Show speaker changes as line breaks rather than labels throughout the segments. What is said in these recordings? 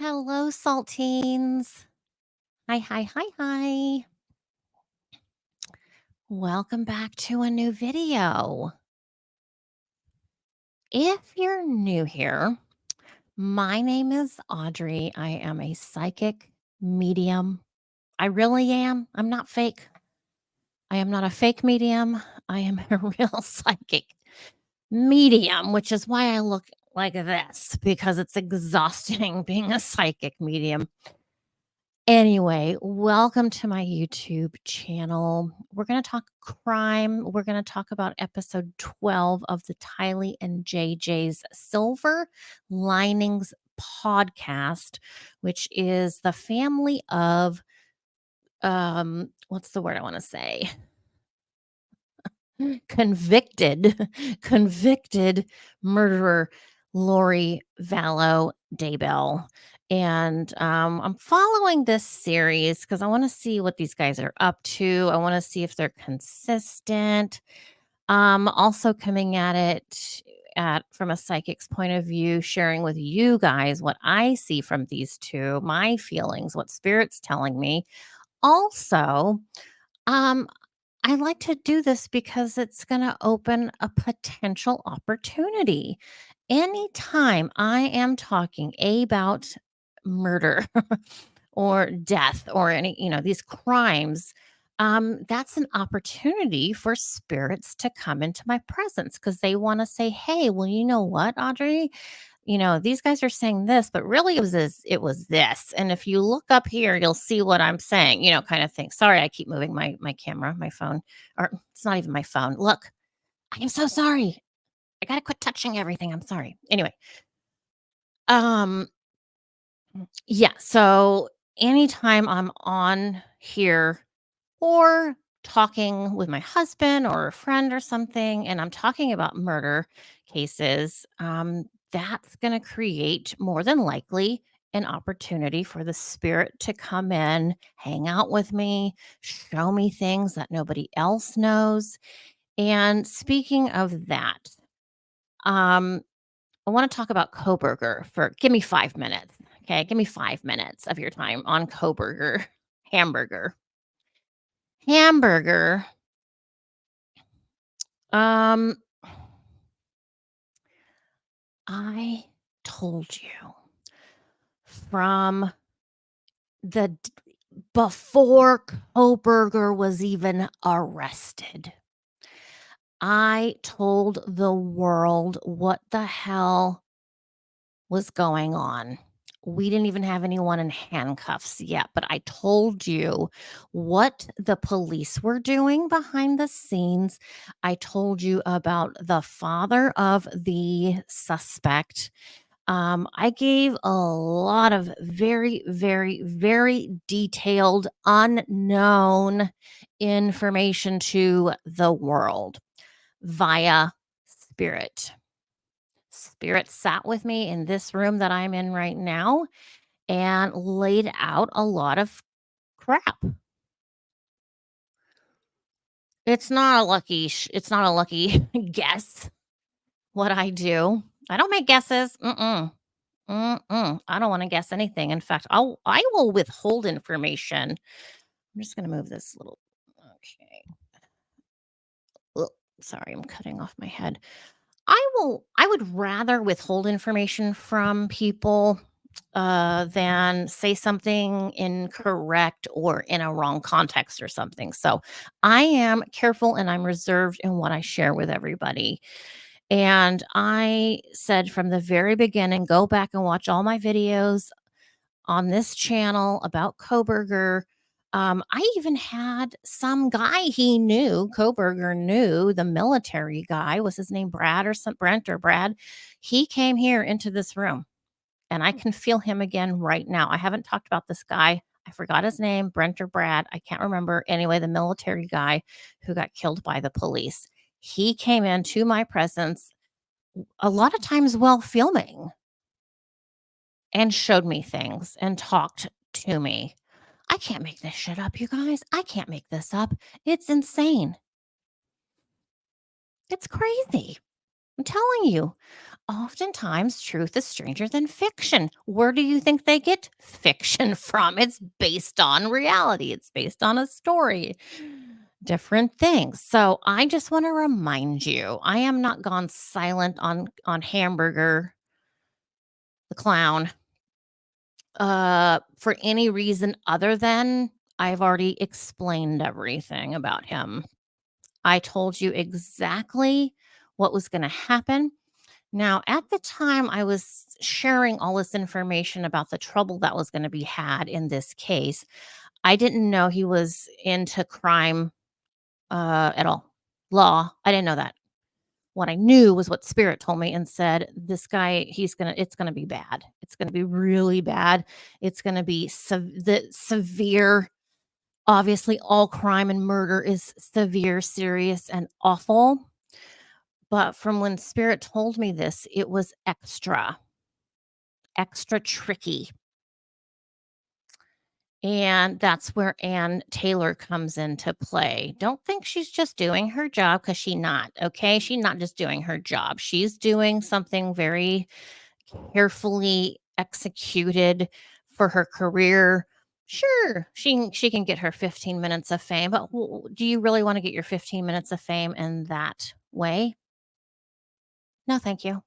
Hello, saltines. Hi, hi, hi, hi. Welcome back to a new video. If you're new here, my name is Audrey. I am a psychic medium. I really am. I'm not fake. I am not a fake medium. I am a real psychic medium, which is why I look like this because it's exhausting being a psychic medium. Anyway, welcome to my YouTube channel. We're going to talk crime. We're going to talk about episode 12 of the Tylee and JJ's Silver Linings podcast, which is the family of what's the word I want to say? Convicted murderer Lori Vallow Daybell. And I'm following this series because I want to see what these guys are up to. I want to see if they're consistent. Also coming at it from a psychic's point of view, sharing with you guys what I see from these two, my feelings, what spirit's telling me. Also, um, I like to do this because it's going to open a potential opportunity. Anytime I am talking about murder or death or these crimes, that's an opportunity for spirits to come into my presence because they want to say, hey, well, you know what, Audrey? These guys are saying this, but really it was this. And if you look up here, you'll see what I'm saying, kind of thing. Sorry, I keep moving my camera, my phone, or it's not even my phone. Look, I am so sorry. I gotta quit touching everything. I'm sorry. Anyway, um, yeah. So anytime I'm on here or talking with my husband or a friend or something, and I'm talking about murder cases, that's going to create more than likely an opportunity for the spirit to come in, hang out with me, show me things that nobody else knows. And speaking of that, um, I want to talk about Kohberger for give me 5 minutes. Okay, give me 5 minutes of your time on Kohberger hamburger. Hamburger. Um, I told you from the before Kohberger was even arrested. I told the world what the hell was going on. We didn't even have anyone in handcuffs yet, but I told you what the police were doing behind the scenes. I told you about the father of the suspect. I gave a lot of very, very, very detailed, unknown information to the world via spirit. Spirit sat with me in this room that I'm in right now and laid out a lot of crap. It's not a lucky guess what I do. I don't make guesses. I don't wanna guess anything. In fact, I will withhold information. I'm just gonna move this little okay. Ugh, sorry, I'm cutting off my head. I would rather withhold information from people, than say something incorrect or in a wrong context or something. So, I am careful and I'm reserved in what I share with everybody. And I said from the very beginning, go back and watch all my videos on this channel about Kohberger. I even had some guy he knew, Kohberger knew, the military guy, was his name Brad or some Brent or Brad? He came here into this room and I can feel him again right now. I haven't talked about this guy. I forgot his name, Brent or Brad. I can't remember. Anyway, the military guy who got killed by the police. He came into my presence a lot of times while filming and showed me things and talked to me. I can't make this shit up, you guys. I can't make this up. It's insane. It's crazy. I'm telling you, oftentimes truth is stranger than fiction. Where do you think they get fiction from? It's based on reality, it's based on a story, different things. So I just want to remind you, I am not gone silent on Hamburger the clown for any reason other than I've already explained everything about him. I told you exactly what was going to happen. Now, at the time I was sharing all this information about the trouble that was going to be had in this case, I didn't know he was into crime at all. Law, I didn't know that. What I knew was what spirit told me and said, this guy, it's gonna be bad. It's gonna be really bad. It's gonna be severe. Obviously, all crime and murder is severe, serious, and awful. But from when spirit told me this, it was extra tricky. And that's where Ann Taylor comes into play. Don't think she's just doing her job because she's not, okay? She's not just doing her job. She's doing something very carefully executed for her career. Sure, she can get her 15 minutes of fame, but do you really want to get your 15 minutes of fame in that way? No, thank you.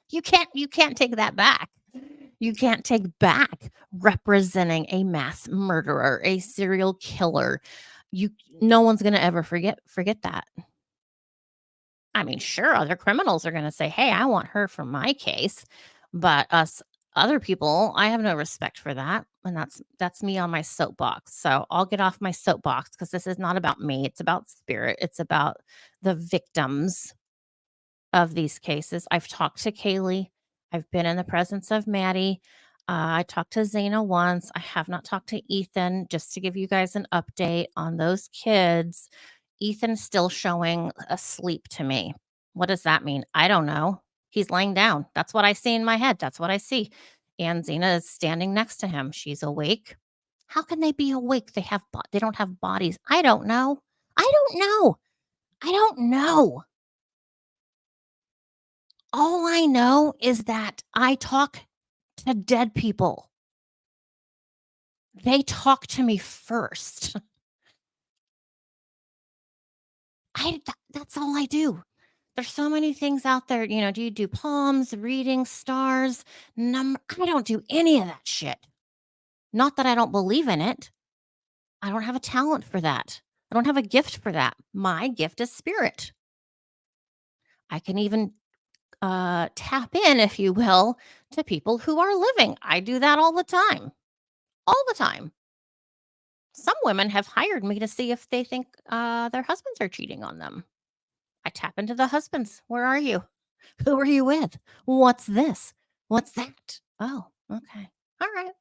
You can't take that back. You can't take back representing a mass murderer, a serial killer. You No one's going to ever forget that. I mean, sure, other criminals are gonna say, "Hey, I want her for my case," but us other people, I have no respect for that, and that's me on my soapbox. So, I'll get off my soapbox because this is not about me, it's about spirit, it's about the victims of these cases. I've talked to Kaylee. I've been in the presence of Maddie. I talked to Zaina once. I have not talked to Ethan. Just to give you guys an update on those kids, Ethan's still showing asleep to me. What does that mean? I don't know. He's laying down. That's what I see in my head. That's what I see. And Zena is standing next to him. She's awake. How can they be awake? They don't have bodies. I don't know. I don't know. I don't know. All I know is that I talk to dead people. They talk to me first. That's all I do. There's so many things out there, do you do palms, reading, stars, I don't do any of that shit. Not that I don't believe in it. I don't have a talent for that. I don't have a gift for that. My gift is spirit. I can even tap in, if you will, to people who are living. I do that all the time. All the time. Some women have hired me to see if they think their husbands are cheating on them. I tap into the husbands. Where are you? Who are you with? What's this? What's that? Oh, okay. All right.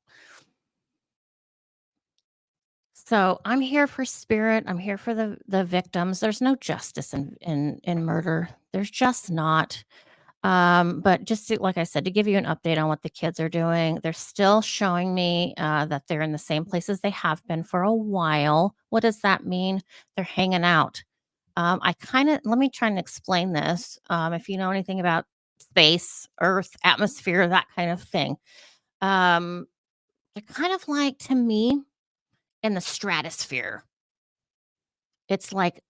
So I'm here for spirit. I'm here for the victims. There's no justice in murder. There's just not. But like I said, to give you an update on what the kids are doing, they're still showing me that they're in the same places they have been for a while. What does that mean? They're hanging out. Let me try and explain this. If you know anything about space, Earth, atmosphere, that kind of thing, um, they're kind of like to me in the stratosphere. It's like,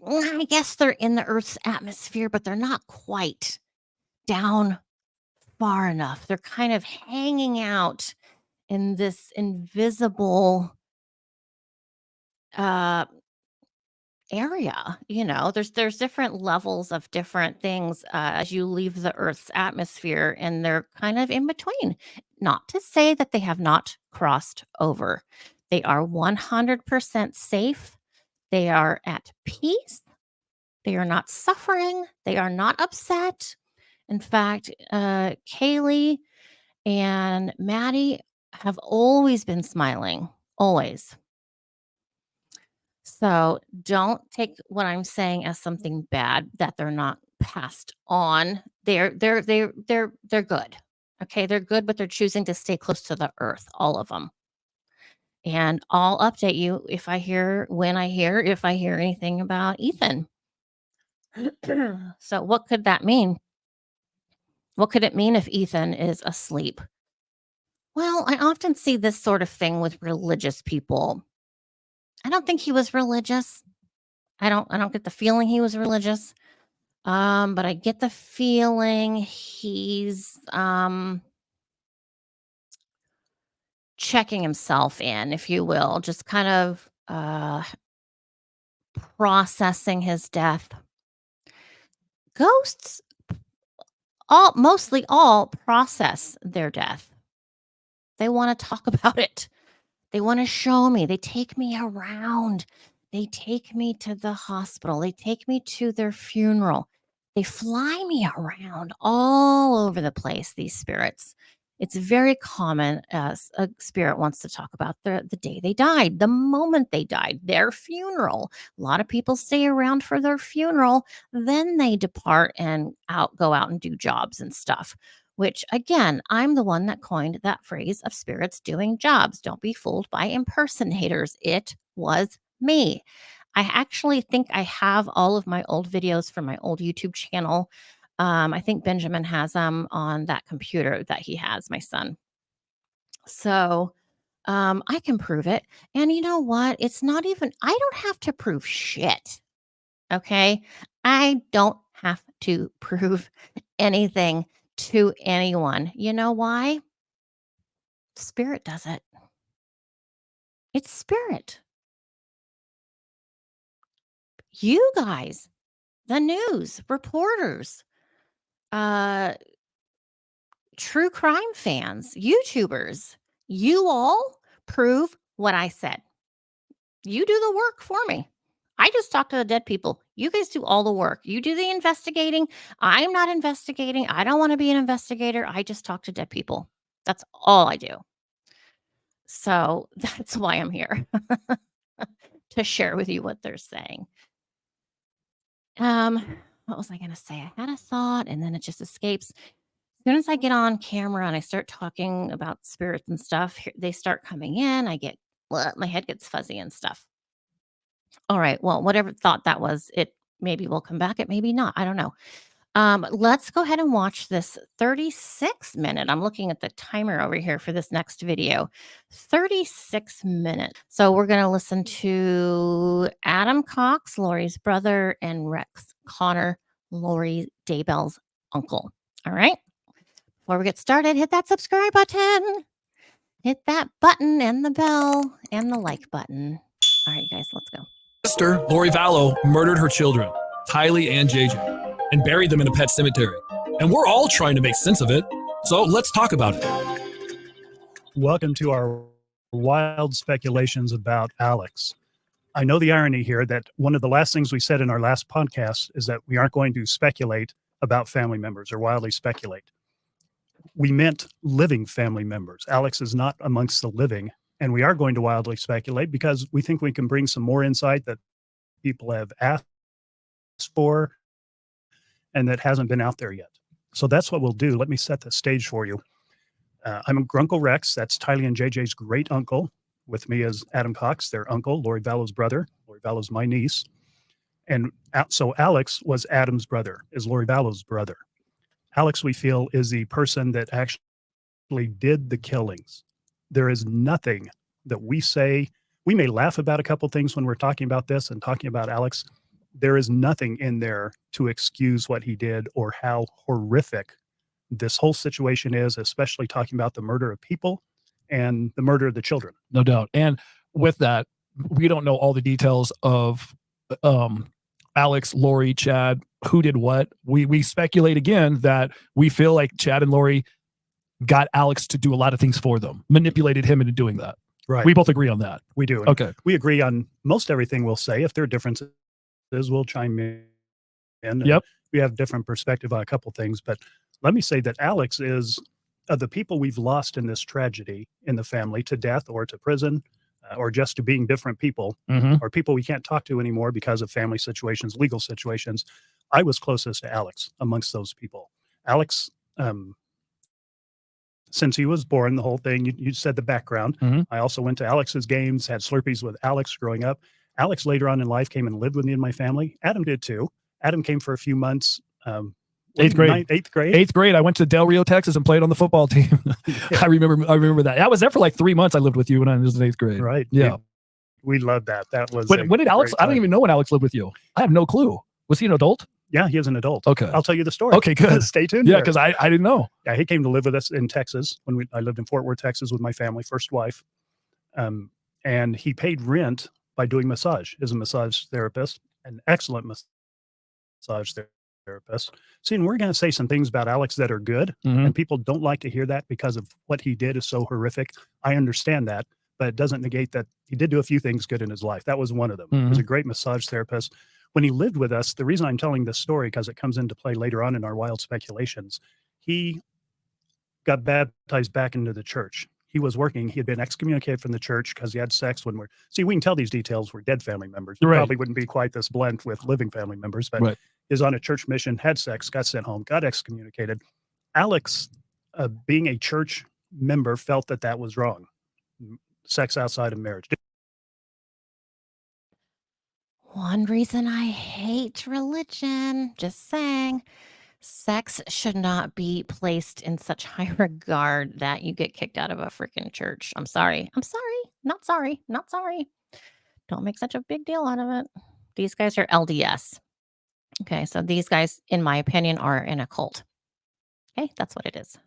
I guess they're in the Earth's atmosphere, but they're not quite down far enough. They're kind of hanging out in this invisible uh area. There's different levels of different things as you leave the Earth's atmosphere, and they're kind of in between. Not to say that they have not crossed over. They are 100% safe. They are at peace. They are not suffering. They are not upset. In fact, Kaylee and Maddie have always been smiling, always. So don't take what I'm saying as something bad that they're not passed on. They're good. Okay, they're good, but they're choosing to stay close to the earth, all of them. And I'll update you if I hear anything about Ethan. So what could that mean? What could it mean if Ethan is asleep? Well, I often see this sort of thing with religious people. I don't think he was religious. I don't get the feeling he was religious. But I get the feeling he's checking himself in, if you will, just kind of processing his death. Ghosts mostly all process their death. They want to talk about it. They want to show me. They take me around. They take me to the hospital. They take me to their funeral. They fly me around all over the place, these spirits. It's very common as a spirit wants to talk about the day they died, the moment they died, their funeral. A lot of people stay around for their funeral, then they depart and go out and do jobs and stuff. Which, again, I'm the one that coined that phrase of spirits doing jobs. Don't be fooled by impersonators. It was me. I actually think I have all of my old videos from my old YouTube channel. I think Benjamin has them on that computer that he has, my son. So I can prove it. And you know what? It's not even, I don't have to prove shit. Okay. I don't have to prove anything to anyone. You know why? Spirit does it. It's spirit. You guys, the news, reporters, uh, true crime fans, YouTubers, you all prove what I said. You do the work for me. I just talk to the dead people. You guys do all the work. You do the investigating. I'm not investigating. I don't want to be an investigator. I just talk to dead people. That's all I do. So that's why I'm here to share with you what they're saying. What was I going to say? I had a thought and then it just escapes. As soon as I get on camera and I start talking about spirits and stuff, they start coming in. My head gets fuzzy and stuff. All right. Well, whatever thought that was, it maybe will come back. It maybe not. I don't know. Let's go ahead and watch this 36-minute. I'm looking at the timer over here for this next video. 36 minutes. So we're going to listen to Adam Cox, Lori's brother, and Rex Connor, Lori Daybell's uncle. All right. Before we get started, hit that subscribe button. Hit that button and the bell and the like button. All right, guys, let's go.
Sister, Lori Vallow, murdered her children, Tylee and JJ, and buried them in a pet cemetery. And we're all trying to make sense of it, so let's talk about it.
Welcome to our wild speculations about Alex. I know the irony here that one of the last things we said in our last podcast is that we aren't going to speculate about family members or wildly speculate. We meant living family members. Alex is not amongst the living, and we are going to wildly speculate because we think we can bring some more insight that people have asked for and that hasn't been out there yet. So that's what we'll do. Let me set the stage for you. I'm Grunkle Rex. That's Tylee and JJ's great uncle. With me is Adam Cox, their uncle, Lori Vallow's brother. Lori Vallow's my niece. And so Alex was Adam's brother, is Lori Vallow's brother. Alex, we feel, is the person that actually did the killings. There is nothing that we say. We may laugh about a couple things when we're talking about this and talking about Alex. There is nothing in there to excuse what he did or how horrific this whole situation is, especially talking about the murder of people and the murder of the children.
No doubt. And with that, we don't know all the details of Alex, Lori, Chad, who did what. We speculate again that we feel like Chad and Lori got Alex to do a lot of things for them, manipulated him into doing that.
Right.
We both agree on that.
We do.
Okay.
We agree on most everything we'll say. If there are differences, we'll chime in.
Yep.
We have different perspective on a couple things, but let me say that Alex is of the people we've lost in this tragedy in the family to death or to prison or just to being different people or people we can't talk to anymore because of family situations, legal situations. I was closest to Alex amongst those people. Alex, since he was born, the whole thing, you said the background. I also went to Alex's games, had Slurpees with Alex growing up. Alex later on in life came and lived with me and my family. Adam did too. Adam came for a few months.
Eighth grade.
Eighth grade.
Eighth grade. I went to Del Rio, Texas, and played on the football team. I remember that. I was there for like 3 months. I lived with you when I was in eighth grade.
Right.
Yeah.
We loved that. That was.
When did Alex? I don't even know when Alex lived with you. I have no clue. Was he an adult?
Yeah, he was an adult.
Okay.
I'll tell you the story.
Okay, good.
Stay tuned.
Yeah, because I didn't know.
Yeah, he came to live with us in Texas when I lived in Fort Worth, Texas, with my family, first wife. And he paid rent by doing massage. He's a massage therapist, an excellent massage therapist. See, and we're going to say some things about Alex that are good, and people don't like to hear that because of what he did is so horrific. I understand that, but it doesn't negate that he did do a few things good in his life. That was one of them. He was a great massage therapist. When he lived with us, the reason I'm telling this story, because it comes into play later on in our wild speculations, he got baptized back into the church. He was working. He had been excommunicated from the church because he had sex when we can tell these details. We're dead family members. We probably wouldn't be quite this blunt with living family members, but is on a church mission, had sex, got sent home, got excommunicated. Alex, being a church member, felt that was wrong. Sex outside of marriage.
One reason I hate religion, just saying, sex should not be placed in such high regard that you get kicked out of a freaking church. I'm sorry. I'm sorry. Not sorry. Not sorry. Don't make such a big deal out of it. These guys are LDS. Okay, so these guys, in my opinion, are in a cult. Okay, that's what it is.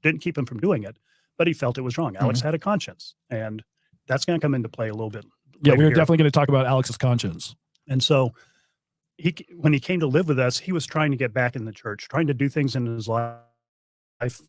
Didn't keep him from doing it, but he felt it was wrong. Alex had a conscience, and that's going to come into play a little bit.
Yeah, we're definitely going to talk about Alex's conscience.
And so when he came to live with us, he was trying to get back in the church, trying to do things in his life,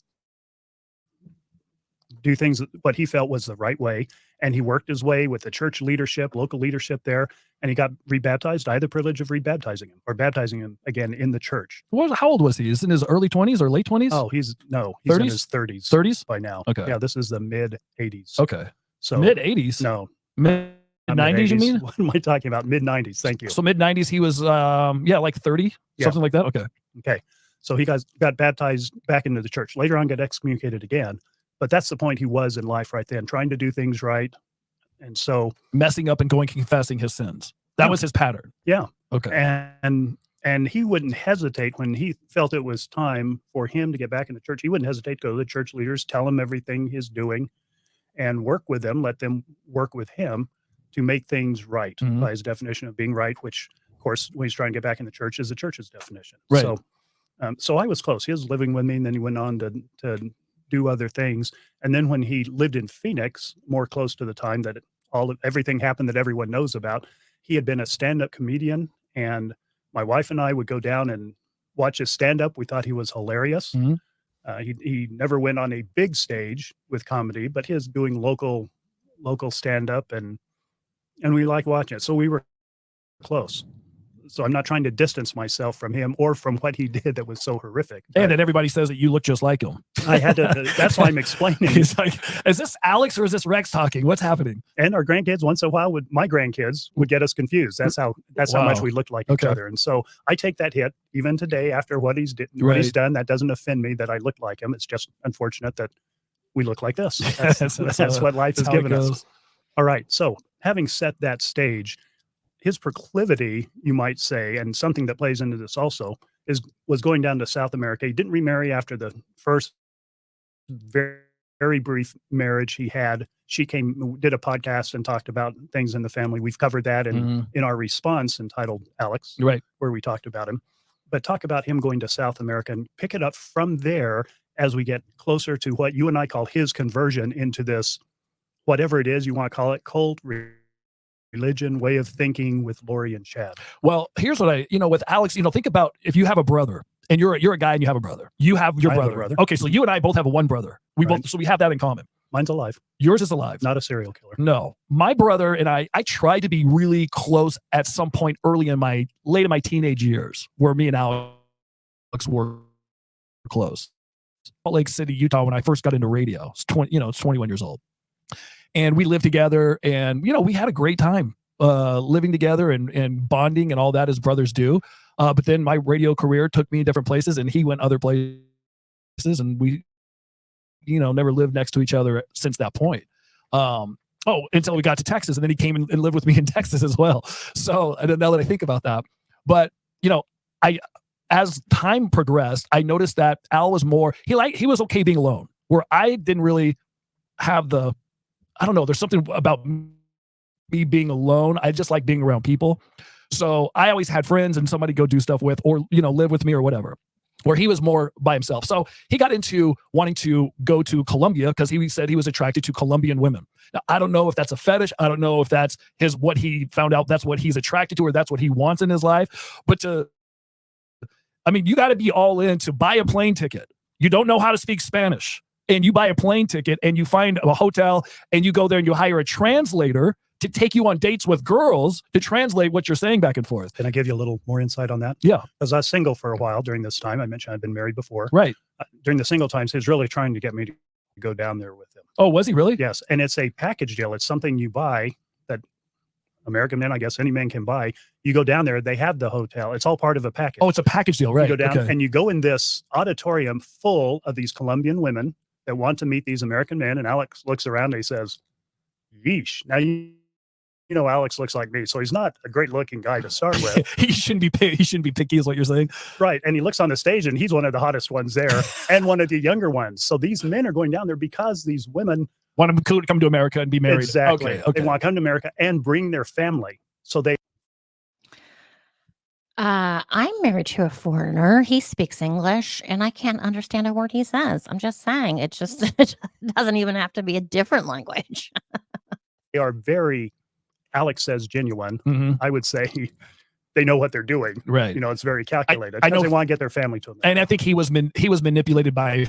do things what he felt was the right way. And he worked his way with the church leadership, local leadership there, and he got rebaptized. I had the privilege of rebaptizing him or baptizing him again in the church.
How old was he? Is he in his early 20s or late 20s?
Oh, he's
30s?
in his 30s.
30s
by now.
Okay.
Yeah, this is the mid 80s.
Okay.
So
mid 80s?
No.
Mid 90s, you mean?
What am I talking about? Mid 90s. Thank you.
So mid 90s, he was, like 30, something like that. Okay.
Okay. So he got baptized back into the church. Later on, got excommunicated again. But that's the point he was in life right then, trying to do things right. And so
messing up and going confessing his sins. That was his pattern.
Yeah.
Okay.
And he wouldn't hesitate when he felt it was time for him to get back in the church. He wouldn't hesitate to go to the church leaders, tell him everything he's doing, and work with them, let them work with him to make things right by his definition of being right, which, of course, when he's trying to get back in the church is the church's definition.
Right.
So I was close. He was living with me, and then he went on to do other things. And then when he lived in Phoenix, more close to the time that everything happened that everyone knows about, he had been a stand-up comedian, and my wife and I would go down and watch his stand-up. We thought he was hilarious. He never went on a big stage with comedy, but he was doing local stand-up, and we liked watching it. So we were close. So I'm not trying to distance myself from him or from what he did that was so horrific.
And then everybody says that you look just like him.
I had to, that's why I'm explaining.
He's like, is this Alex or is this Rex talking? What's happening?
And our grandkids, once in a while, my grandkids would get us confused. That's how much we looked like each other. And so I take that hit even today after what he's done. That doesn't offend me that I look like him. It's just unfortunate that we look like this. That's what life has given us. All right. So having set that stage, his proclivity, you might say, and something that plays into this also, was going down to South America. He didn't remarry after the first very, very brief marriage he had. She did a podcast and talked about things in the family. We've covered that in our response entitled Alex, where we talked about him. But talk about him going to South America and pick it up from there as we get closer to what you and I call his conversion into this, whatever it is you want to call it, cult, religion, way of thinking with Lori and Chad.
Well, here's what with Alex, think about if you have a brother and you're a guy and you have a brother. You have your brother. Okay, so you and I both have one brother. We have that in common.
Mine's alive.
Yours is alive.
Not a serial killer.
No. My brother and I tried to be really close at some point late in my teenage years, where me and Alex were close. Salt Lake City, Utah, when I first got into radio. It's 21 years old. And we lived together, and we had a great time living together and bonding and all that as brothers do. But then my radio career took me different places, and he went other places, and we, never lived next to each other since that point. Until we got to Texas, and then he came and lived with me in Texas as well. So I don't know that I think about that, but as time progressed, I noticed that Al was more, he was okay being alone, where I didn't really have I don't know, there's something about me being alone. I just like being around people. So I always had friends and somebody go do stuff with, or, live with me or whatever, where he was more by himself. So he got into wanting to go to Colombia because he said he was attracted to Colombian women. Now, I don't know if that's a fetish. I don't know if that's what he found out that's what he's attracted to, or that's what he wants in his life. But you got to be all in to buy a plane ticket. You don't know how to speak Spanish, and you buy a plane ticket and you find a hotel and you go there and you hire a translator to take you on dates with girls to translate what you're saying back and forth.
Can I give you a little more insight on that?
Yeah.
Because I was single for a while during this time. I mentioned I'd been married before.
Right.
During the single times, he was really trying to get me to go down there with him.
Oh, was he really?
Yes. And it's a package deal. It's something you buy that American men, I guess any man can buy. You go down there, they have the hotel. It's all part of a package.
Oh, it's a package deal, right?
You go down
okay.
and you go in this auditorium full of these Colombian women that want to meet these American men. And Alex looks around and he says, yeesh. Now, Alex looks like me, so he's not a great looking guy to start with.
He shouldn't be picky is what you're saying.
Right. And he looks on the stage and he's one of the hottest ones there and one of the younger ones. So these men are going down there because these women
want to come to America and be married.
Exactly.
Okay.
They want to come to America and bring their family. So they
I'm married to a foreigner. He speaks English, and I can't understand a word he says. I'm just saying, it doesn't even have to be a different language.
are very, Alex says, genuine.
Mm-hmm.
I would say they know what they're doing.
Right.
It's very calculated.
I know
they want to get their family to them.
And I think he was manipulated by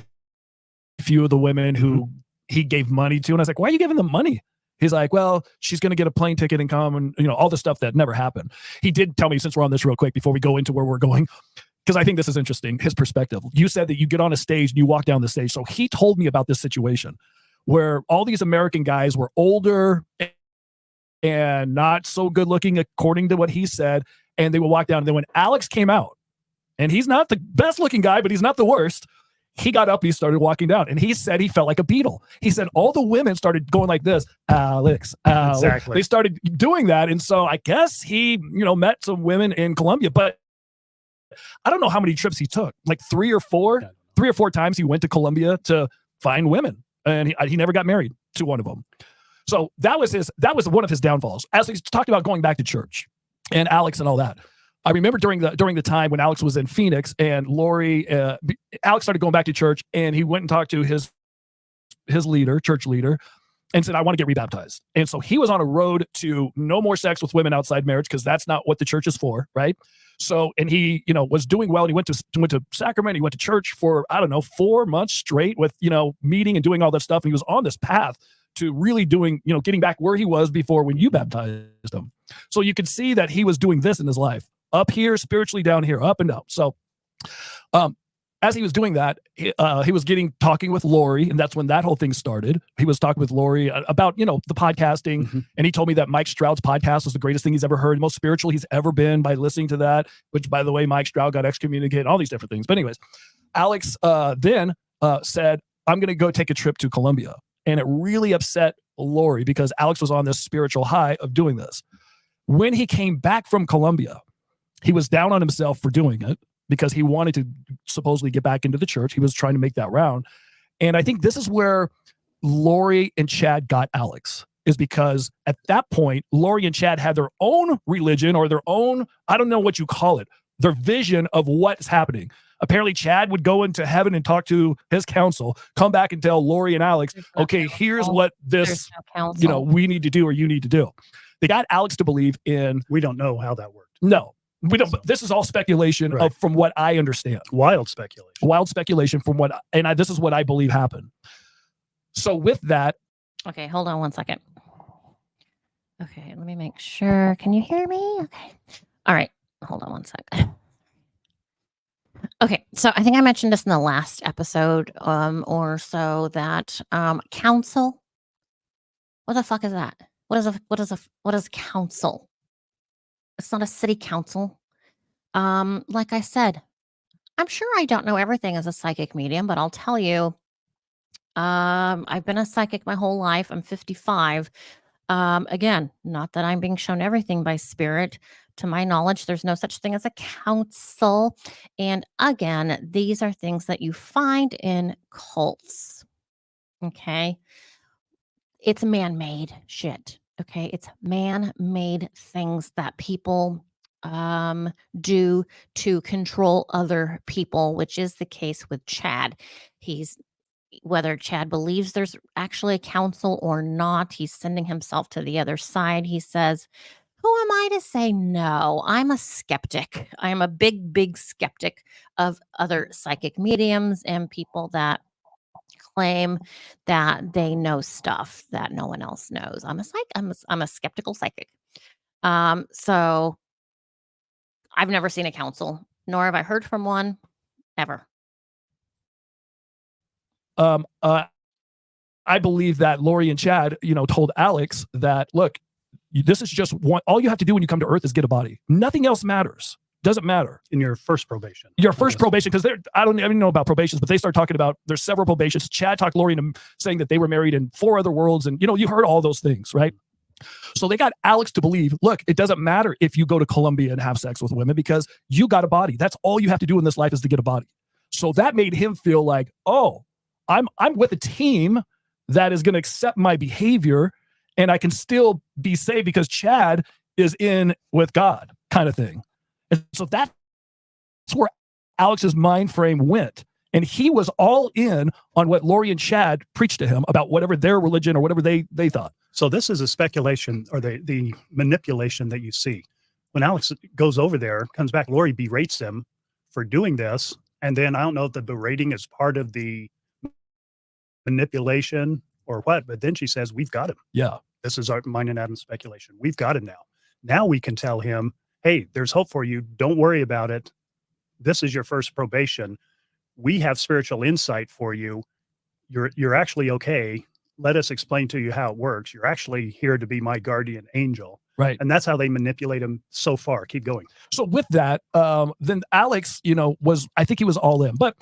a few of the women who he gave money to. And I was like, why are you giving them money? He's like, well, she's going to get a plane ticket and come, and all the stuff that never happened. He did tell me, since we're on this real quick before we go into where we're going, because I think this is interesting, his perspective. You said that you get on a stage and you walk down the stage. So he told me about this situation where all these American guys were older and not so good looking, according to what he said, and they would walk down. And then when Alex came out, and he's not the best looking guy, but he's not the worst, he got up and he started walking down, and he said he felt like a Beatle. He said all the women started going like this, Alex.
Exactly.
They started doing that. And so I guess he, met some women in Colombia, but I don't know how many trips he took, like 3 or 4 times he went to Colombia to find women, and he never got married to one of them. So that was one of his downfalls. As he's talked about going back to church and Alex and all that. I remember during the time when Alex was in Phoenix and Lori, Alex started going back to church, and he went and talked to his church leader, and said, I want to get rebaptized. And so he was on a road to no more sex with women outside marriage, because that's not what the church is for, right? So, and he, was doing well. And he went to Sacramento. He went to church for, 4 months straight with, meeting and doing all that stuff. And he was on this path to really doing, getting back where he was before when you baptized him. So you could see that he was doing this in his life. Up here, spiritually, down here, up and down. So as he was doing that, he was talking with Lori, and that's when that whole thing started. He was talking with Lori about, the podcasting, and he told me that Mike Stroud's podcast was the greatest thing he's ever heard, most spiritual he's ever been by listening to that, which, by the way, Mike Stroud got excommunicated, all these different things. But anyways, Alex then said, I'm going to go take a trip to Colombia. And it really upset Lori because Alex was on this spiritual high of doing this. When he came back from Colombia, he was down on himself for doing it because he wanted to supposedly get back into the church. He was trying to make that round. And I think this is where Lori and Chad got Alex, is because at that point, Lori and Chad had their own religion, or their own, I don't know what you call it, their vision of what's happening. Apparently, Chad would go into heaven and talk to his council, come back and tell Lori and Alex, okay, here's what this, we need to do, or you need to do. They got Alex to believe in.
We don't know how that worked.
No. We don't. This is all speculation, right, from what I understand.
Wild speculation
from what, this is what I believe happened. So with that.
Okay, hold on one second. Okay, let me make sure. Can you hear me? Okay. All right. Hold on one second. Okay, so I think I mentioned this in the last episode or so, that council. What the fuck is that? What is council? It's not a city council. Like I said, I'm sure I don't know everything as a psychic medium, but I'll tell you, I've been a psychic my whole life. I'm 55. Again, not that I'm being shown everything by spirit, To my knowledge, there's no such thing as a council. And again, these are things that you find in cults. Okay. It's man-made shit. Okay. It's man-made things that people do to control other people, which is the case with Chad. He's Whether Chad believes there's actually a council or not, he's sending himself to the other side. He says, who am I to say no? I'm a skeptic. I am a big, big skeptic of other psychic mediums and people that claim that they know stuff that no one else knows. I'm a skeptical psychic. So I've never seen a council, nor have I heard from one ever.
Um, uh, I believe that Lori and Chad, told Alex that, look, this is just one. All you have to do when you come to Earth is get a body. Nothing else matters. Doesn't matter.
In your first probation.
Your first probation, because I don't even know about probations, but they start talking about there's several probations. Chad talked Lori into saying that they were married in 4 other worlds, and you heard all those things, right? So they got Alex to believe, look, it doesn't matter if you go to Colombia and have sex with women because you got a body. That's all you have to do in this life is to get a body. So that made him feel like, oh, I'm with a team that is going to accept my behavior, and I can still be saved because Chad is in with God, kind of thing. And so that's where Alex's mind frame went. And he was all in on what Lori and Chad preached to him about whatever their religion or whatever they thought.
So this is a speculation or the manipulation that you see. When Alex goes over there, comes back, Lori berates him for doing this. And then I don't know if the berating is part of the manipulation or what, but then she says, we've got him.
Yeah.
This is our mine and Adam's speculation. We've got him now. Now we can tell him, hey, there's hope for you. Don't worry about it. This is your first probation. We have spiritual insight for you. You're actually okay. Let us explain to you how it works. You're actually here to be my guardian angel.
Right.
And that's how they manipulate him so far. Keep going.
So with that, then Alex, I think he was all in. But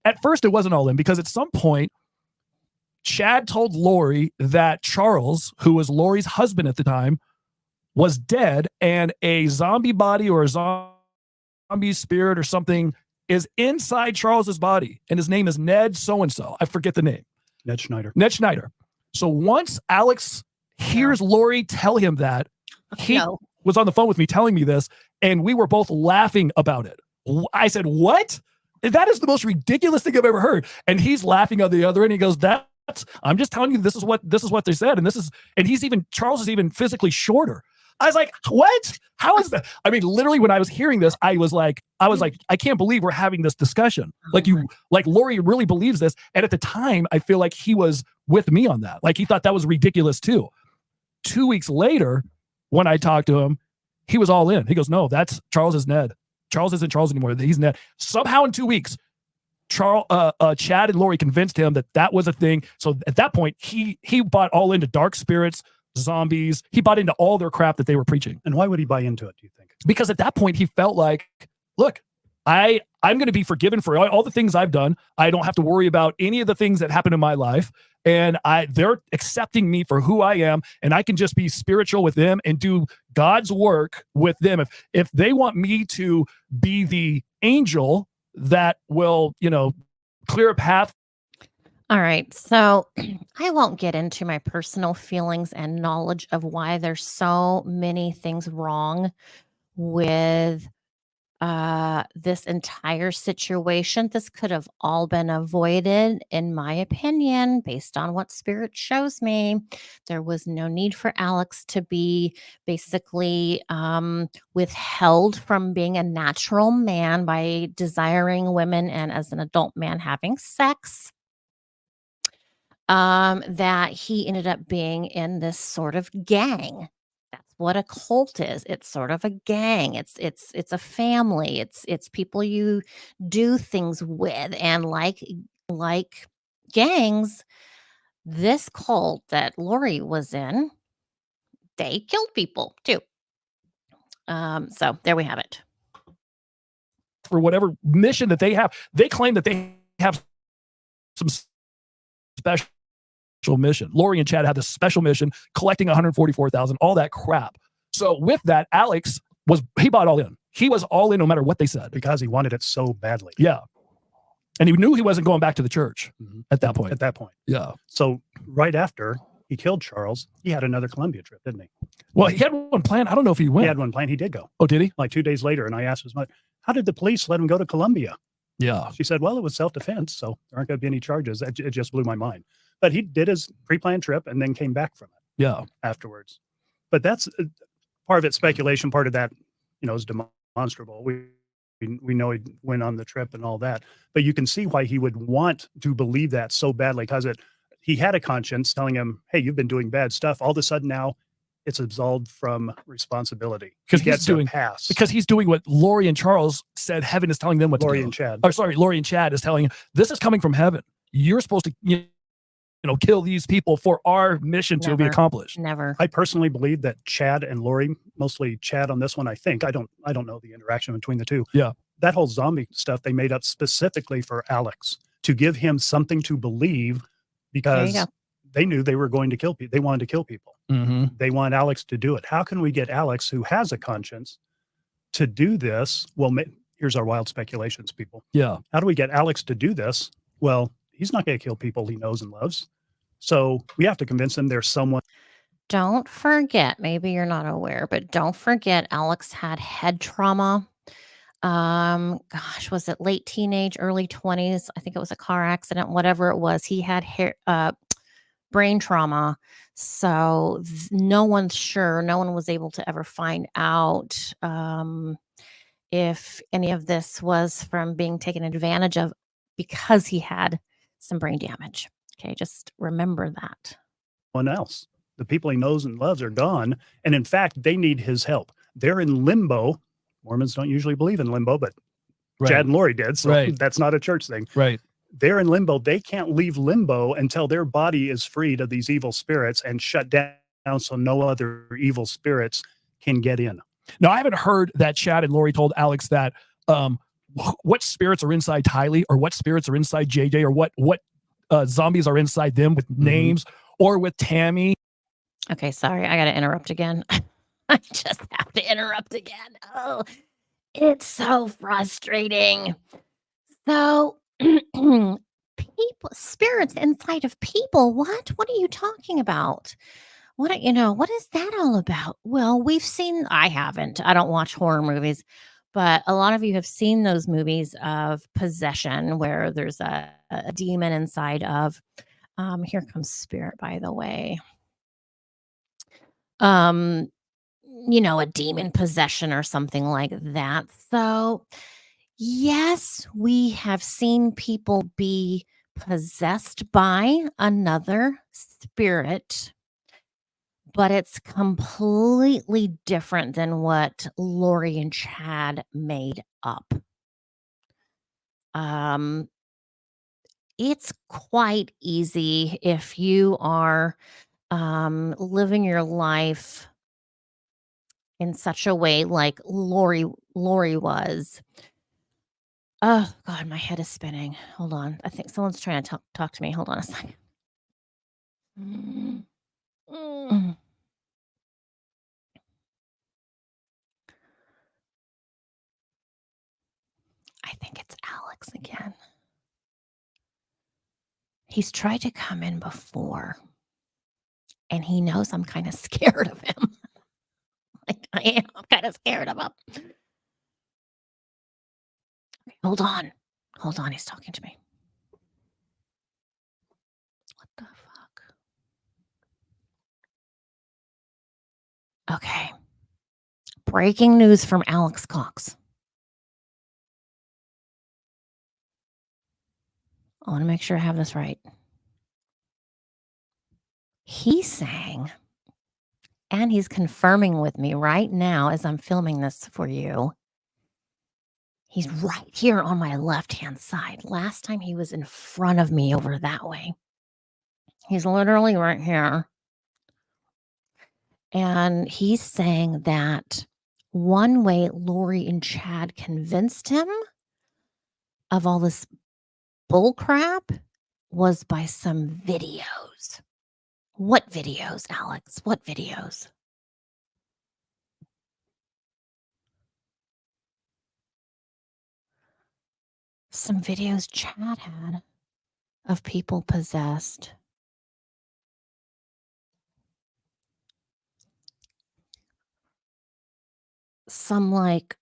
at first it wasn't all in because at some point, Chad told Lori that Charles, who was Lori's husband at the time, was dead and a zombie body or a zombie spirit or something is inside Charles's body. And his name is Ned so-and-so. I forget the name.
Ned Schneider.
Ned Schneider. So once Alex hears Lori tell him that, he was on the phone with me telling me this, and we were both laughing about it. I said, what? That is the most ridiculous thing I've ever heard. And he's laughing on the other end. He goes, I'm just telling you, this is what they said. And Charles is even physically shorter. I was like, what? How is that? I mean, literally when I was hearing this, I was like, I can't believe we're having this discussion. Like Lori really believes this. And at the time, I feel like he was with me on that. Like he thought that was ridiculous too. 2 weeks later, when I talked to him, he was all in. He goes, no, Charles is Ned. Charles isn't Charles anymore. He's Ned. Somehow in 2 weeks, Chad and Lori convinced him that was a thing. So at that point, he bought all into dark spirits, zombies. He bought into all their crap that they were preaching.
And why would he buy into it, do you think?
Because at that point, he felt like, look, I'm going to be forgiven for all the things I've done. I don't have to worry about any of the things that happened in my life. And they're accepting me for who I am. And I can just be spiritual with them and do God's work with them. If they want me to be the angel that will, clear a path.
All right. So I won't get into my personal feelings and knowledge of why there's so many things wrong with this entire situation. This could have all been avoided, in my opinion, based on what Spirit shows me. There was no need for Alex to be basically withheld from being a natural man by desiring women and as an adult man having sex. That he ended up being in this sort of gang. That's what a cult is. It's sort of a gang. It's a family. It's people you do things with, and like gangs, this cult that Lori was in, they killed people too. So there we have it.
For whatever mission that they have, they claim that they have some special mission. Lori and Chad had this special mission, collecting 144,000, all that crap. So with that, Alex he bought all in. He was all in no matter what they said.
Because he wanted it so badly.
Yeah. And he knew he wasn't going back to the church at that point.
At that point.
Yeah.
So right after he killed Charles, he had another Columbia trip, didn't he?
Well, he had one planned. I don't know if he went.
He had one planned. He did go.
Oh, did he?
Like 2 days later. And I asked his mother, how did the police let him go to Columbia?
Yeah.
She said, well, it was self-defense, so there aren't going to be any charges. It just blew my mind. But he did his pre-planned trip and then came back from it.
Yeah.
Afterwards. But that's part of it speculation. Part of that, is demonstrable. We know he went on the trip and all that. But you can see why he would want to believe that so badly, because he had a conscience telling him, hey, you've been doing bad stuff. All of a sudden now it's absolved from responsibility.
Because
he gets a pass.
Because he's doing what Lori and Charles said heaven is telling them what to do.
Lori and Chad.
Oh, sorry, Lori and Chad is telling him, this is coming from heaven. You're supposed to kill these people for our mission to be accomplished.
Never.
I personally believe that Chad and Lori, mostly Chad on this one, I think. I don't know the interaction between the two.
Yeah.
That whole zombie stuff they made up specifically for Alex, to give him something to believe, because they knew they were going to kill people. They wanted to kill people.
Mm-hmm.
They want Alex to do it. How can we get Alex, who has a conscience, to do this? Well, here's our wild speculations, people.
Yeah.
How do we get Alex to do this? Well, he's not going to kill people he knows and loves. So we have to convince him there's someone.
Don't forget, maybe you're not aware, but don't forget Alex had head trauma. Gosh, was it late teenage, early 20s? I think it was a car accident, whatever it was. He had brain trauma. So no one's sure. No one was able to ever find out if any of this was from being taken advantage of because he had some brain damage. Okay, just remember that.
One else. The people he knows and loves are gone. And in fact, they need his help. They're in limbo. Mormons don't usually believe in limbo, but Chad and Lori did. So that's not a church thing.
Right.
They're in limbo. They can't leave limbo until their body is freed of these evil spirits and shut down so no other evil spirits can get in.
Now, I haven't heard that Chad and Lori told Alex that what spirits are inside Tylee, or what spirits are inside JJ, or what zombies are inside them with names, or with Tammy.
Okay, sorry. I got to interrupt again. I just have to interrupt again. Oh, it's so frustrating. So, spirits inside of people. What are you talking about? What is that all about? Well, I haven't. I don't watch horror movies, but a lot of you have seen those movies of possession where there's a demon inside of, here comes spirit, by the way. A demon possession or something like that. So, yes, we have seen people be possessed by another spirit, but it's completely different than what Lori and Chad made up. It's quite easy if you are living your life in such a way like Lori was. Oh God, my head is spinning. Hold on. I think someone's trying to talk to me. Hold on a second. I think it's Alex again. He's tried to come in before, and he knows I'm kind of scared of him. I am. I'm kind of scared of him. Okay, hold on. He's talking to me. What the fuck? Okay. Breaking news from Alex COX. I want to make sure I have this right. He's saying, and he's confirming with me right now as I'm filming this for you, he's right here on my left-hand side. Last time he was in front of me over that way. He's literally right here. And he's saying that one way Lori and Chad convinced him of all this bull crap was by some videos. What videos, Alex? What videos? some videos Chad had of people possessed. Some like,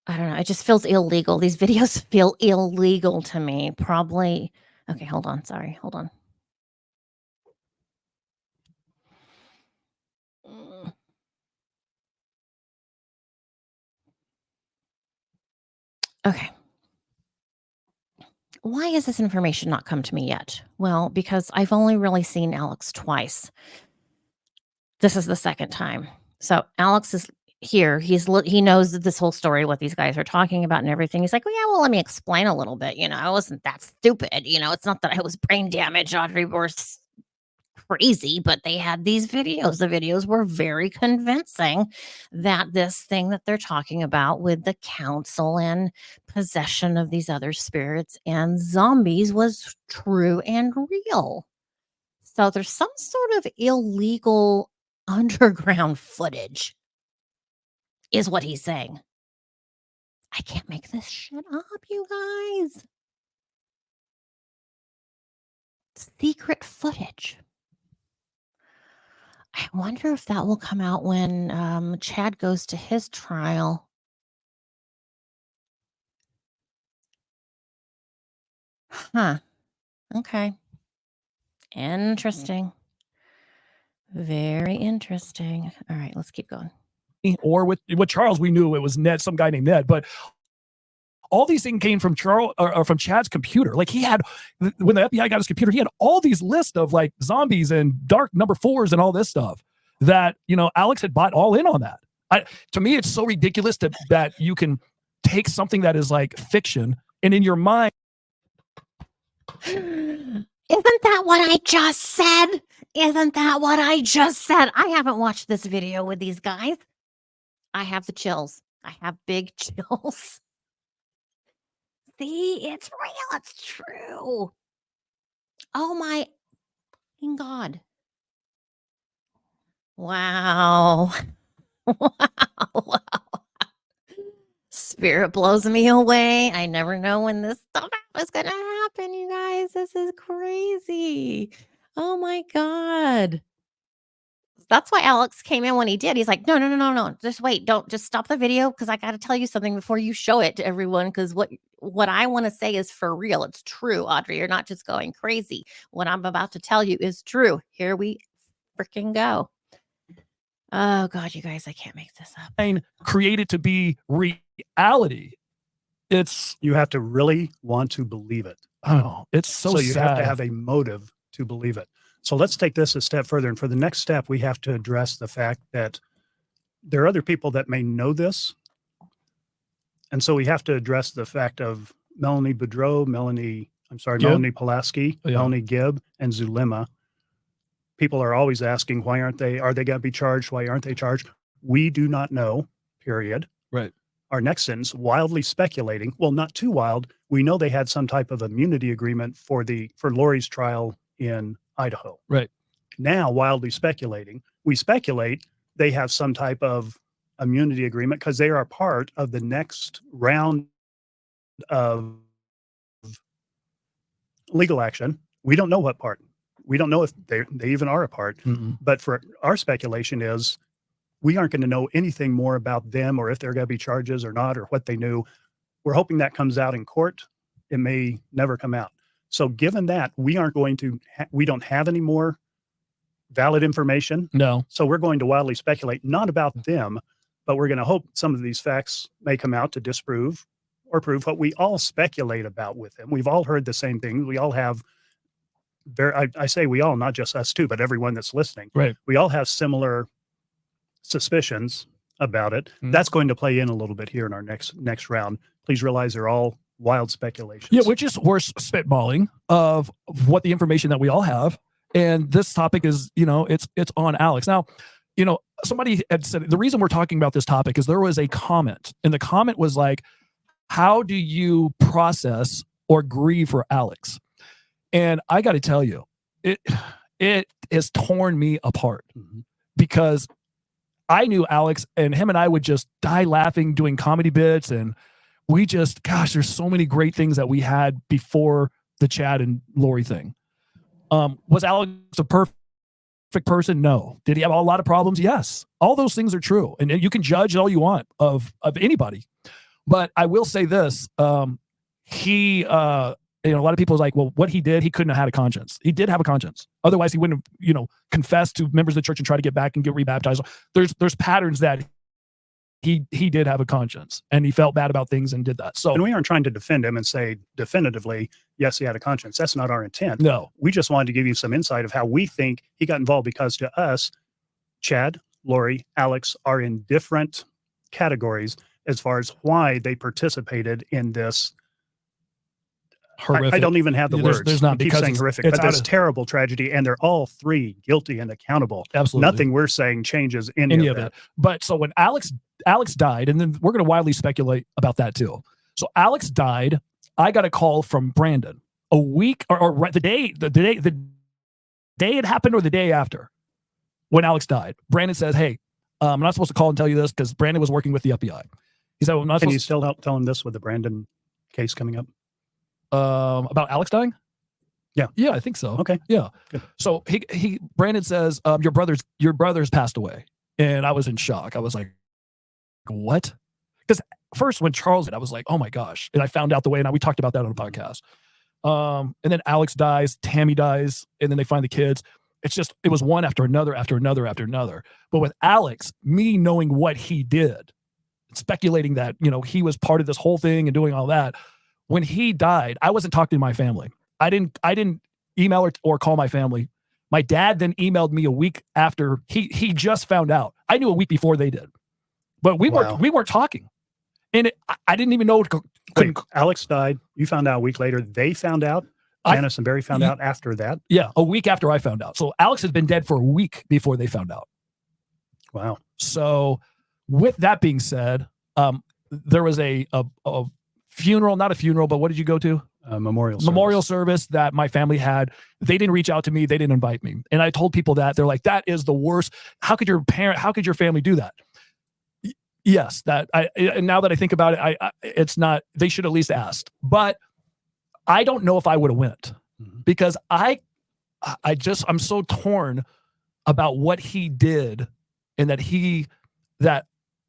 I don't know. It just feels illegal. These videos feel illegal to me. Probably. Okay, hold on. Sorry. Hold on. Mm. Okay. Why has this information not come to me yet? Well, because I've only really seen Alex twice. This is the second time. So Alex is here. He knows this whole story, what these guys are talking about and everything. He's like, well, yeah, well, let me explain a little bit. I wasn't that stupid. It's not that I was brain damaged, Audrey, or crazy, but they had these videos. The videos were very convincing that this thing that they're talking about with the council and possession of these other spirits and zombies was true and real. So there's some sort of illegal underground footage, is what he's saying. I can't make this shit up, you guys. Secret footage. I wonder if that will come out when Chad goes to his trial. Huh. Okay. Interesting. Very interesting. All right, let's keep going.
Or with Charles, we knew it was Ned, some guy named Ned, but all these things came from Charles or from Chad's computer. Like he had, when the FBI got his computer, he had all these lists of like zombies and dark number 4s and all this stuff that, Alex had bought all in on that. To me, it's so ridiculous that you can take something that is like fiction and in your mind.
Isn't that what I just said? Isn't that what I just said? I haven't watched this video with these guys. I have the chills. I have big chills. See, it's real. It's true. Oh my God. Wow. Wow. Spirit blows me away. I never know when this stuff is going to happen, you guys. This is crazy. Oh my God. That's why Alex came in when he did. He's like, no. Just wait. Don't just stop the video because I got to tell you something before you show it to everyone. Because what I want to say is for real. It's true, Audrey. You're not just going crazy. What I'm about to tell you is true. Here we freaking go. Oh God, you guys, I can't make this up.
Created to be reality.
You have to really want to believe it.
Oh, it's so
you
sad.
have to have a motive to believe it. So let's take this a step further. And for the next step, we have to address the fact that there are other people that may know this. And so we have to address the fact of Melanie Boudreau, Melanie Pulaski, Melanie Gibb, and Zulema. People are always asking, are they going to be charged? Why aren't they charged? We do not know, period.
Right.
Our next sentence, wildly speculating. Well, not too wild. We know they had some type of immunity agreement for Lori's trial in Idaho.
Right.
Now, wildly speculating. We speculate they have some type of immunity agreement because they are part of the next round of legal action. We don't know what part. We don't know if they even are a part.
Mm-mm.
But for our speculation is we aren't going to know anything more about them or if there are going to be charges or not or what they knew. We're hoping that comes out in court. It may never come out. So given that, we aren't going to, we don't have any more valid information.
No.
So we're going to wildly speculate, not about them, but we're going to hope some of these facts may come out to disprove or prove what we all speculate about with them. We've all heard the same thing. We all have, I say we all, not just us too, but everyone that's listening.
Right.
We all have similar suspicions about it.
Mm.
That's going to play in a little bit here in our next round. Please realize they're all wild speculations.
Yeah, we're spitballing of what the information that we all have. And this topic is, it's on Alex. Now, somebody had said the reason we're talking about this topic is there was a comment, and the comment was like, how do you process or grieve for Alex? And I got to tell you, it has torn me apart because I knew Alex, and him and I would just die laughing doing comedy bits, and we just, gosh, there's so many great things that we had before the Chad and Lori thing. Was Alex a perfect person? No. Did he have a lot of problems? Yes. All those things are true, and you can judge all you want of anybody. But I will say this: he, a lot of people was like, well, what he did, he couldn't have had a conscience. He did have a conscience. Otherwise, he wouldn't have, confessed to members of the church and try to get back and get rebaptized. There's patterns that he did have a conscience, and he felt bad about things and did that. So,
and we aren't trying to defend him and say definitively, yes, he had a conscience. That's not our intent.
No,
we just wanted to give you some insight of how we think he got involved, because to us, Chad, Lori, Alex are in different categories as far as why they participated in this.
Horrific.
I don't even have the words.
There's not,
keep
because
saying horrific, but this terrible tragedy, and they're all three guilty and accountable.
Absolutely.
Nothing we're saying changes any of that.
But so when Alex died, and then we're going to wildly speculate about that too. So Alex died. I got a call from Brandon a week or the day it happened, or the day after when Alex died. Brandon says, "Hey, I'm not supposed to call and tell you this because Brandon was working with the FBI." He said, well,
"Can you still help tell him this with the Brandon case coming up?"
About Alex dying?
Yeah,
I think so.
Okay,
yeah.
Good.
So Brandon says, your brother's passed away, and I was in shock. I was like, what? Because first when Charles died, I was like, oh my gosh, and I found out the way, and we talked about that on the podcast. And then Alex dies, Tammy dies, and then they find the kids. It was one after another, after another, after another. But with Alex, me knowing what he did, speculating that he was part of this whole thing and doing all that. When he died, I wasn't talking to my family. I didn't email or call my family. My dad then emailed me a week after he just found out. I knew a week before they did, but we weren't talking, and I didn't even know.
Wait, Alex died. You found out a week later. They found out. Janice and Barry found out after that.
Yeah, a week after I found out. So Alex has been dead for a week before they found out.
Wow.
So with that being said, there was a funeral, not a funeral, but what did you go to?
Memorial
service that my family had. They didn't reach out to me. They didn't invite me. And I told people that. They're like, that is the worst. How could your family do that? Yes, and now that I think about it, it's not, they should at least ask. But I don't know if I would have went, because I'm so torn about what he did, and that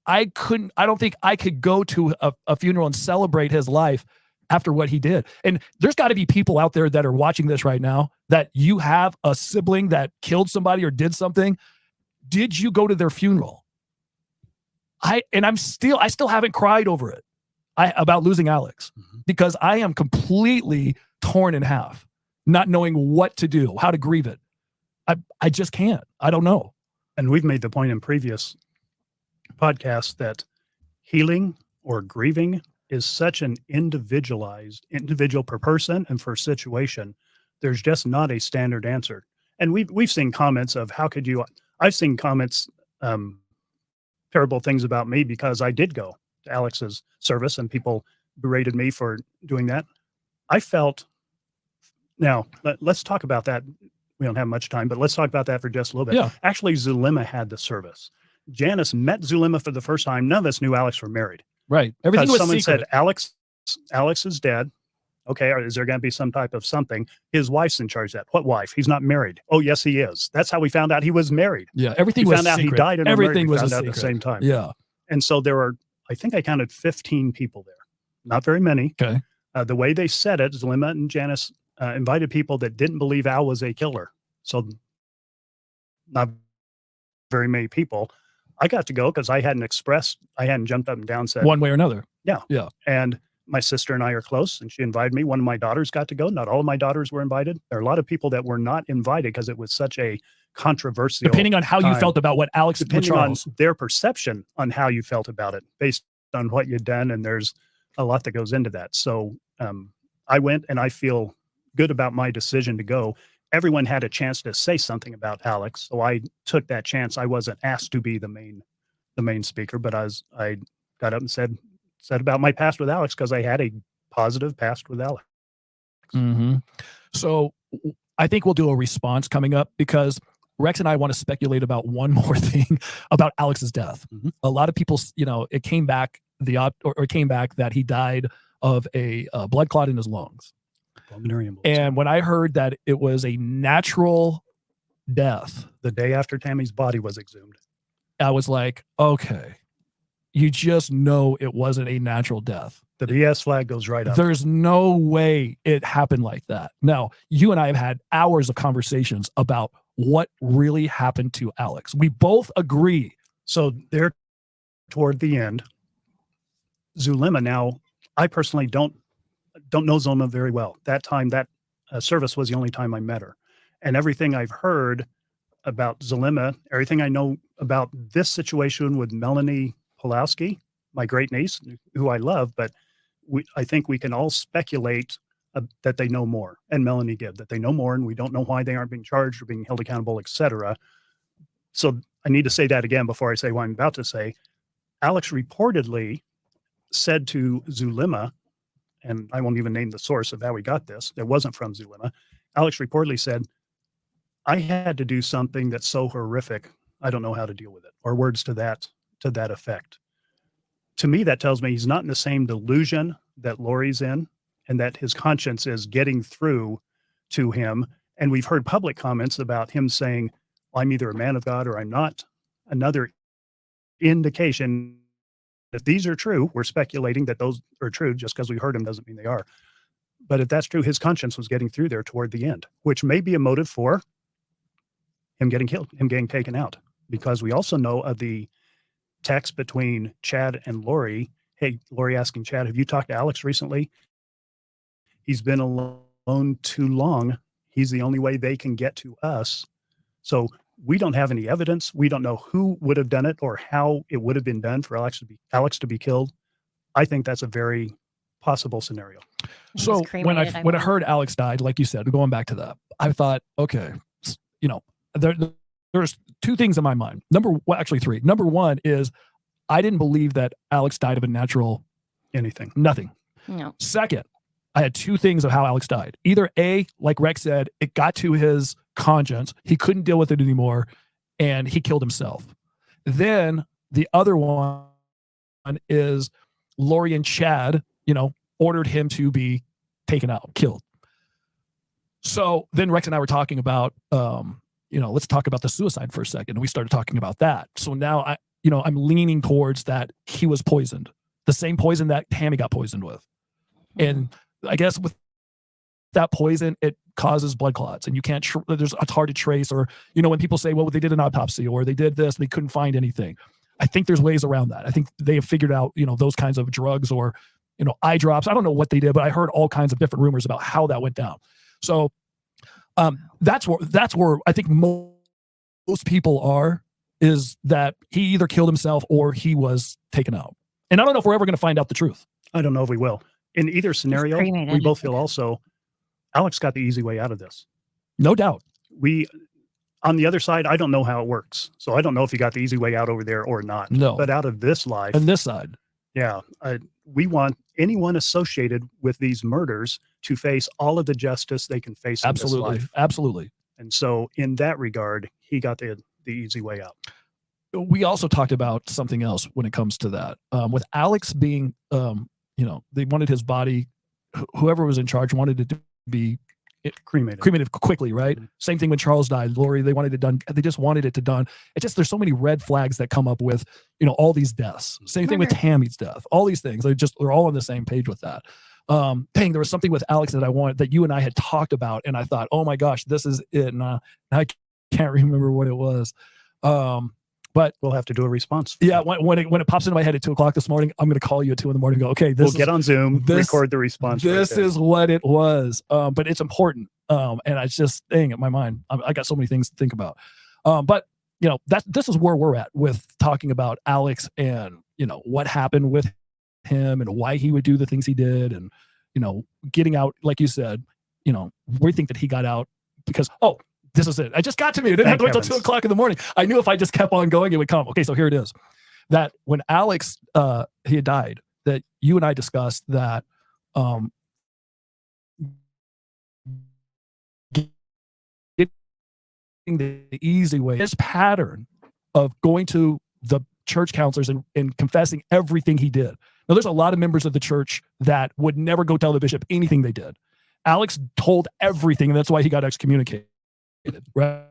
I don't think I could go to a funeral and celebrate his life after what he did. And there's got to be people out there that are watching this right now that you have a sibling that killed somebody or did something. Did you go to their funeral? I still haven't cried over it. About losing Alex, because I am completely torn in half, not knowing what to do, how to grieve it. I just can't. I don't know.
And we've made the point in previous podcasts that healing or grieving is such an individual per person and for situation. There's just not a standard answer. And we've seen comments of I've seen comments, terrible things about me because I did go to Alex's service and people berated me for doing that. I felt, now let's talk about that. We don't have much time, but let's talk about that for just a little bit.
Yeah.
Actually, Zulema had the service. Janice met Zulema for the first time. None of us knew Alex were married.
Right. Everything was
someone
secret.
said, Alex is dead. Okay. Is there going to be some type of something? His wife's in charge of that. What wife? He's not married. Oh, yes, he is. That's how we found out he was married.
Yeah. Everything was
found out
secret.
he died and
everything was
found
a
out
secret.
at the same time.
Yeah.
And so there were, I think I counted 15 people there. Not very many.
Okay.
The way they said it, Zulema and Janice invited people that didn't believe Al was a killer. So not very many people. I got to go because I hadn't jumped up and down, said
one way or another.
Yeah.
Yeah.
And my sister and I are close, and she invited me. One of my daughters got to go. Not all of my daughters were invited. There are a lot of people that were not invited because it was such a controversial.
Depending on how you felt about what Alex
did with
Charles.
On their perception on how you felt about it based on what you'd done. And there's a lot that goes into that. So I went, and I feel good about my decision to go. Everyone had a chance to say something about Alex. So I took that chance. I wasn't asked to be the main speaker, but I got up and said about my past with Alex, because I had a positive past with Alex.
So I think we'll do a response coming up, because Rex and I want to speculate about one more thing about Alex's death.
Mhm.
A lot of people, it came back it came back that he died of a blood clot in his lungs.
Pulmonary embolism.
And when I heard that it was a natural death,
The day after Tammy's body was exhumed.
I was like, okay, you just know it wasn't a natural death.
The BS flag goes right up.
There's no way it happened like that. Now, you and I have had hours of conversations about what really happened to Alex. We both agree.
So there, toward the end, Zulema. Now, I personally don't know Zulema very well. That time, that service was the only time I met her, and everything I've heard about Zulema, everything I know about this situation with Melanie Pulowski, my great niece, who I love, but I think we can all speculate that they know more, and Melanie did, that they know more, and we don't know why they aren't being charged or being held accountable, etc. So I need to say that again before I say what I'm about to say. Alex reportedly said to Zulema, and I won't even name the source of how he got this. It wasn't from Zulema. Alex reportedly said, I had to do something that's so horrific, I don't know how to deal with it, or words to that effect. To me, that tells me he's not in the same delusion that Lori's in, and that his conscience is getting through to him. And we've heard public comments about him saying, well, I'm either a man of God or I'm not. Another indication that these are true. We're speculating that those are true. Just because we heard them doesn't mean they are. But if that's true, his conscience was getting through there toward the end, which may be a motive for him getting killed, him getting taken out. Because we also know of the text between Chad and Lori. Hey, Lori asking Chad, have you talked to Alex recently? He's been alone too long. He's the only way they can get to us. So we don't have any evidence. We don't know who would have done it or how it would have been done for Alex to be killed. I think that's a very possible scenario.
So when I heard Alex died, like you said, going back to that, I thought, okay, there's two things in my mind. Actually three. Number one is I didn't believe that Alex died of a natural nothing.
No.
Second, I had two things of how Alex died. Either A, like Rex said, it got to his conscience. He couldn't deal with it anymore, and he killed himself. Then the other one is Lori and Chad, ordered him to be taken out, killed. So then Rex and I were talking about, let's talk about the suicide for a second. And we started talking about that. So now I'm leaning towards that he was poisoned, the same poison that Tammy got poisoned with. And I guess with that poison, it causes blood clots, and you can't, it's hard to trace, or, when people say, well, they did an autopsy or they did this, they couldn't find anything. I think there's ways around that. I think they have figured out, those kinds of drugs or, eye drops. I don't know what they did, but I heard all kinds of different rumors about how that went down. So that's where I think most people are, is that he either killed himself or he was taken out. And I don't know if we're ever going to find out the truth.
I don't know if we will. In either scenario, we both feel also Alex got the easy way out of this.
No doubt.
On the other side, I don't know how it works. So I don't know if he got the easy way out over there or not.
No.
But out of this life.
And this side.
Yeah. We want anyone associated with these murders to face all of the justice they can face in this life.
Absolutely.
And so in that regard, he got the easy way out.
We also talked about something else when it comes to that. With Alex being, they wanted his body, whoever was in charge wanted it to be cremated quickly, right? Mm-hmm. Same thing when Charles died. Lori, they wanted it done. They just wanted it to done. It just, there's so many red flags that come up with, all these deaths. Same thing with Tammy's death. All these things, they're all on the same page with that. There was something with Alex that you and I had talked about, and I thought, oh my gosh, this is it. And I can't remember what it was. But
we'll have to do a response.
Yeah, when it pops into my head at 2:00 this morning, I'm going to call you at 2 a.m. and go, okay,
we'll get on Zoom, record the response.
This is what it was. But it's important. And it's just staying in my mind. I got so many things to think about. But this is where we're at with talking about Alex and what happened with him and why he would do the things he did, and getting out, like you said. We think that he got out because this is it. I just got to me. I didn't have to wait till 2 o'clock in the morning. I knew if I just kept on going, it would come. Okay, so here it is. That when Alex he had died, that you and I discussed that the easy way. His pattern of going to the church counselors and confessing everything he did. Now, there's a lot of members of the church that would never go tell the bishop anything they did. Alex told everything, and that's why he got excommunicated, right?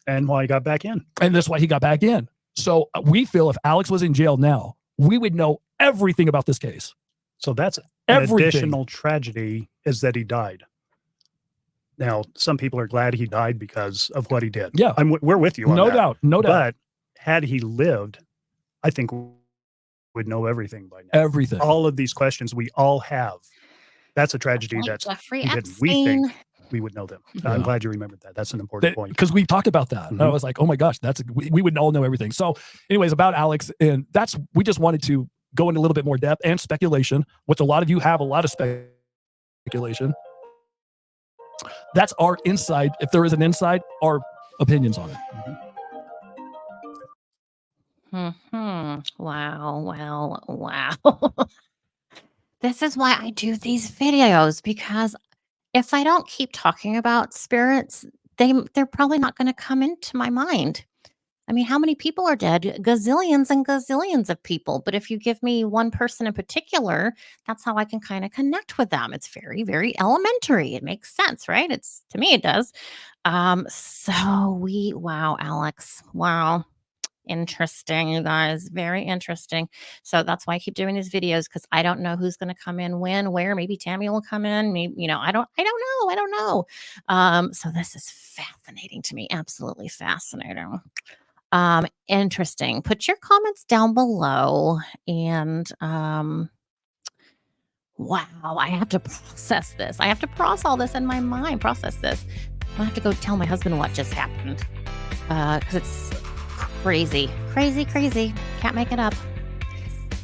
And why he got back in.
And that's why he got back in. So we feel if Alex was in jail now, we would know everything about this case.
So that's
Everything.
an additional tragedy is that he died. Now, some people are glad he died because of what he did.
Yeah.
We're with you on
No
that.
doubt. No doubt.
But had he lived, I think we'd know everything by now.
Everything.
All of these questions we all have. That's a tragedy
Like
that's
Jeffrey
we didn't. We
Epstein.
think we would know them.
Yeah.
I'm glad you remembered that. That's an important point.
Because we talked about that. And I was like, oh my gosh, we would all know everything. So anyways, about Alex, and we just wanted to go into a little bit more depth and speculation, which a lot of you have a lot of speculation. That's our inside. If there is an inside, our opinions on it.
Wow. This is why I do these videos, because if I don't keep talking about spirits, they're probably not going to come into my mind. I mean, how many people are dead? Gazillions and gazillions of people. But if you give me one person in particular, that's how I can kind of connect with them. It's very, very elementary. It makes sense, right? To me, it does. Wow, Alex. Wow. Interesting, you guys. Very interesting. So that's why I keep doing these videos, because I don't know who's going to come in, when, where. Maybe Tammy will come in. Maybe, I don't know. So this is fascinating to me. Absolutely fascinating. Interesting. Put your comments down below. And wow, I have to process this. I have to process all this in my mind. Process this. I have to go tell my husband what just happened, because it's crazy. Can't make it up.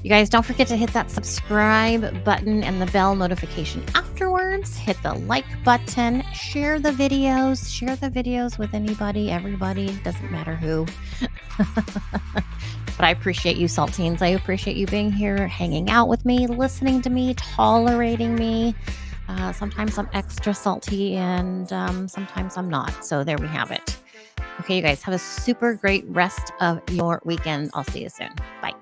You guys, don't forget to hit that subscribe button and the bell notification afterwards. Hit the like button. Share the videos with anybody, everybody. Doesn't matter who. But I appreciate you, Saltines. I appreciate you being here, hanging out with me, listening to me, tolerating me. Sometimes I'm extra salty, and sometimes I'm not. So there we have it. Okay, you guys, have a super great rest of your weekend. I'll see you soon. Bye.